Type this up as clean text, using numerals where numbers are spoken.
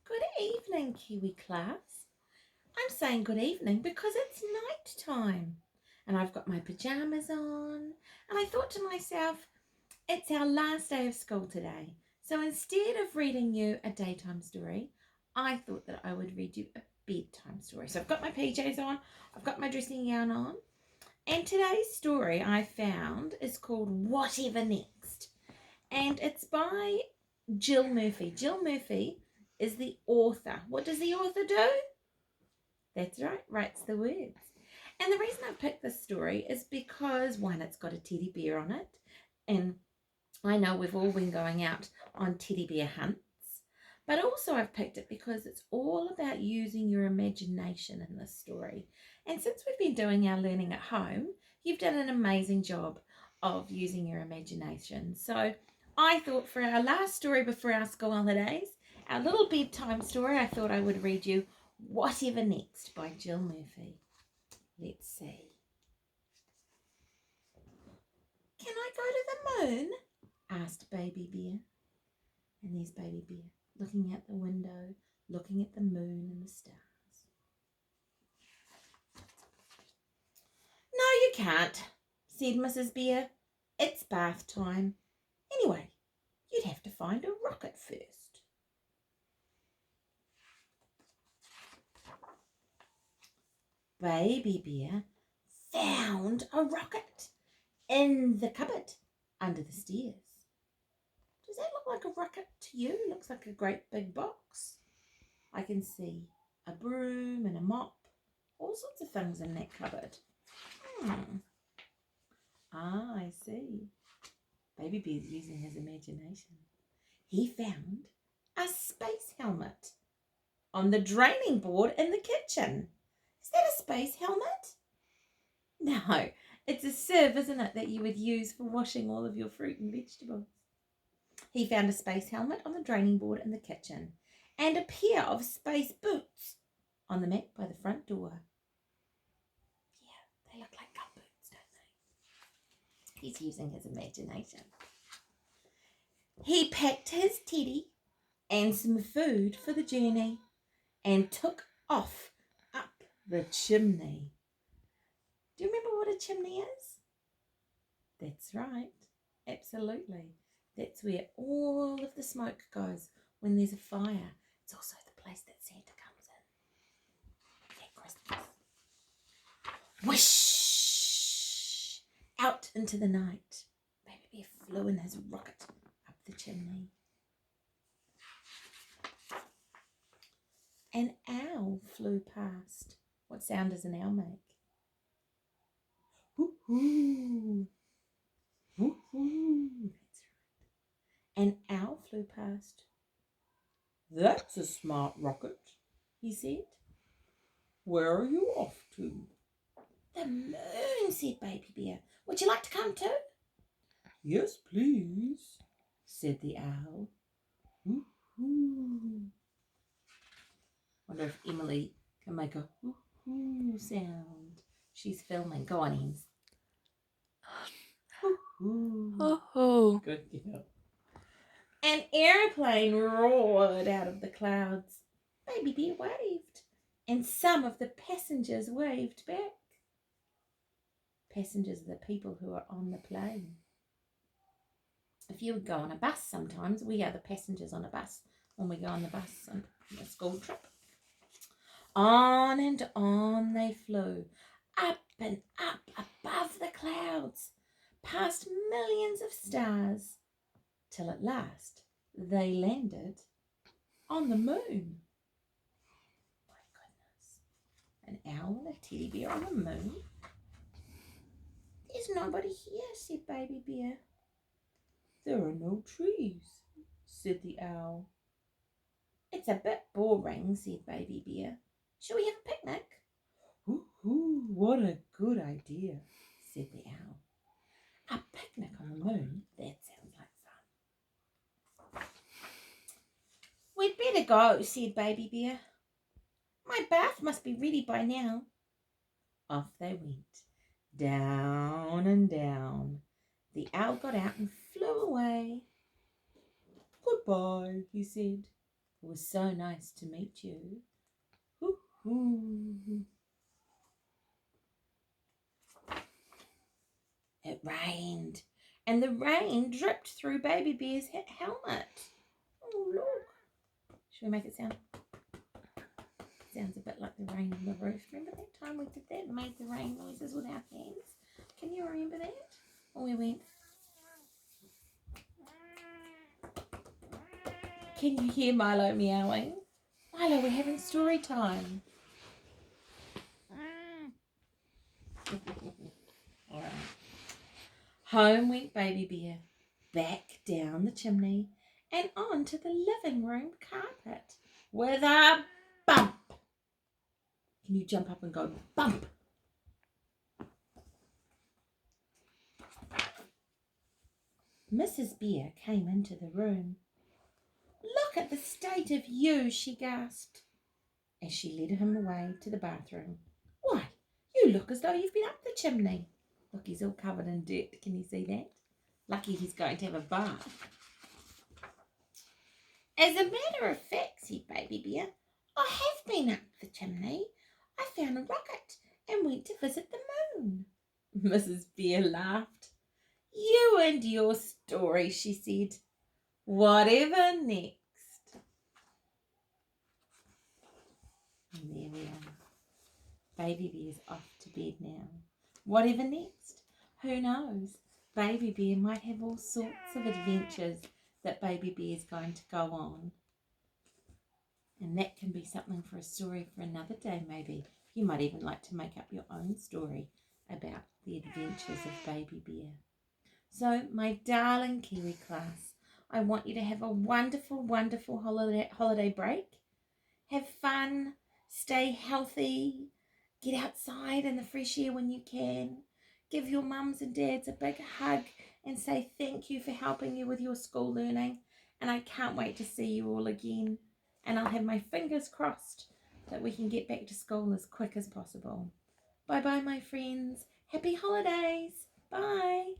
Good evening, Kiwi class. I'm saying good evening because it's night time and I've got my pajamas on, and I thought to myself, it's our last day of school today. So instead of reading you a daytime story, I thought that I would read you a bedtime story. So I've got my PJs on, I've got my dressing gown on, and today's story I found is called Whatever Next, and it's by Jill Murphy. Jill Murphy is the author. What does the author do? That's right, writes the words. And the reason I picked this story is because, one, it's got a teddy bear on it, and I know we've all been going out on teddy bear hunts, but also I've picked it because it's all about using your imagination in this story. And since we've been doing our learning at home, you've done an amazing job of using your imagination. So I thought for our last story before our school holidays, our little bedtime story, I thought I would read you Whatever Next by Jill Murphy. Let's see. Can I go to the moon? Asked Baby Bear. And there's Baby Bear looking out the window, looking at the moon and the stars. No, you can't, said Mrs. Bear. It's bath time. Anyway, you'd have to find a rocket first. Baby Bear found a rocket in the cupboard under the stairs. Does that look like a rocket to you? Looks like a great big box. I can see a broom and a mop, all sorts of things in that cupboard. I see. Baby Bear's using his imagination. He found a space helmet on the draining board in the kitchen. Is that a space helmet? No, it's a sieve, isn't it, that you would use for washing all of your fruit and vegetables. He found a space helmet on the draining board in the kitchen and a pair of space boots on the mat by the front door. Yeah, they look like gum boots, don't they? He's using his imagination. He packed his teddy and some food for the journey and took off up the chimney. Do you remember what a chimney is? That's right, absolutely. That's where all of the smoke goes when there's a fire. It's also the place that Santa comes in at Christmas. Whoosh! Out into the night. Baby Bear flew in his rocket up the chimney. An owl flew past. What sound does an owl make? Woo-hoo! Woo-hoo! That's right. An owl flew past. That's a smart rocket, he said. Where are you off to? The moon, said Baby Bear. Would you like to come too? Yes, please, said the owl. Woo-hoo. Wonder if Emily can make a woo-hoo sound. She's filming. Go on, Ems. Woo-hoo. Oh. Good girl. An aeroplane roared out of the clouds. Baby Bear waved, and some of the passengers waved back. Passengers are the people who are on the plane. If you would go on a bus sometimes, we are the passengers on a bus when we go on the bus on a school trip. On and on they flew, up and up above the clouds, past millions of stars, till at last they landed on the moon. My goodness. An owl and a teddy bear on the moon? There's nobody here, said Baby Bear. There are no trees, said the owl. It's a bit boring, said Baby Bear. Shall we have a picnic? Ooh, what a good idea, said the owl. A picnic on the moon? That sounds like fun. We'd better go, said Baby Bear. My bath must be ready by now. Off they went, down and down. The owl got out and flew away. Goodbye, he said. It was so nice to meet you. Ooh. It rained, and the rain dripped through Baby Bear's helmet. Oh, look. Should we make it sound? Sounds a bit like the rain on the roof. Remember that time we did that and made the rain noises with our hands? Can you remember that? Or we went... Can you hear Milo meowing? Milo, we're having story time. All right. Home went Baby Bear, back down the chimney and onto the living room carpet with a bump. Can you jump up and go bump? Mrs. Bear came into the room. Look at the state of you, she gasped, as she led him away to the bathroom. Why, you look as though you've been up the chimney. Look, he's all covered in dirt. Can you see that? Lucky he's going to have a bath. As a matter of fact, said Baby Bear, I have been up the chimney. I found a rocket and went to visit the moon. Mrs. Bear laughed. You and your story, she said. Whatever next? And there we are. Baby Bear's off to bed now. Whatever next? Who knows? Baby Bear might have all sorts of adventures that Baby Bear's going to go on. And that can be something for a story for another day, maybe. You might even like to make up your own story about the adventures of Baby Bear. So, my darling Kiwi class, I want you to have a wonderful, wonderful holiday break. Have fun, stay healthy, get outside in the fresh air when you can. Give your mums and dads a big hug and say thank you for helping you with your school learning. And I can't wait to see you all again. And I'll have my fingers crossed that we can get back to school as quick as possible. Bye-bye, my friends. Happy holidays. Bye.